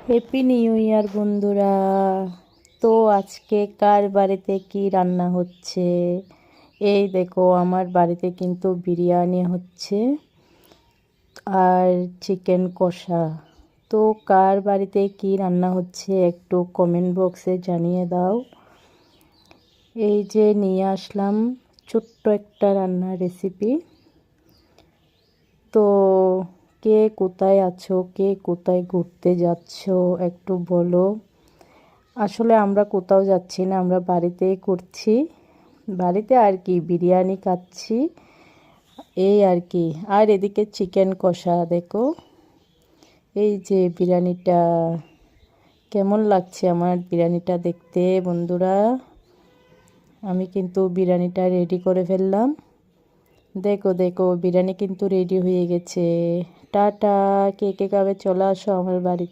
Happy new year বন্ধুরা। তো আজকে কার বাড়িতে কি রান্না হচ্ছে? এই দেখো, আমার বাড়িতে কিন্তু বিরিয়ানি হচ্ছে আর চিকেন কষা। তো কার বাড়িতে কি রান্না হচ্ছে একটু কমেন্ট বক্সে জানিয়ে দাও। এই যে নিয়ে আসলাম ছোট্ট একটা রান্নার রেসিপি। তো কে কোথায় আছো, কে কোথায় ঘুরতে যাচ্ছো একটু বলো। আসলে আমরা কোথাও যাচ্ছি না, আমরা বাড়িতেই করছি। বাড়িতে আর কি, বিরিয়ানি খাচ্ছি এই আর কি। আর এদিকে চিকেন কষা দেখো। এই যে বিরিয়ানিটা, কেমন লাগছে আমার বিরিয়ানিটা দেখতে বন্ধুরা। আমি কিন্তু বিরিয়ানিটা রেডি করে ফেললাম। দেখো দেখো, বিরিয়ানি কিন্তু রেডি হয়ে গেছে। টাটা, কে কে খাবে চলে আসো আমার বাড়িতে।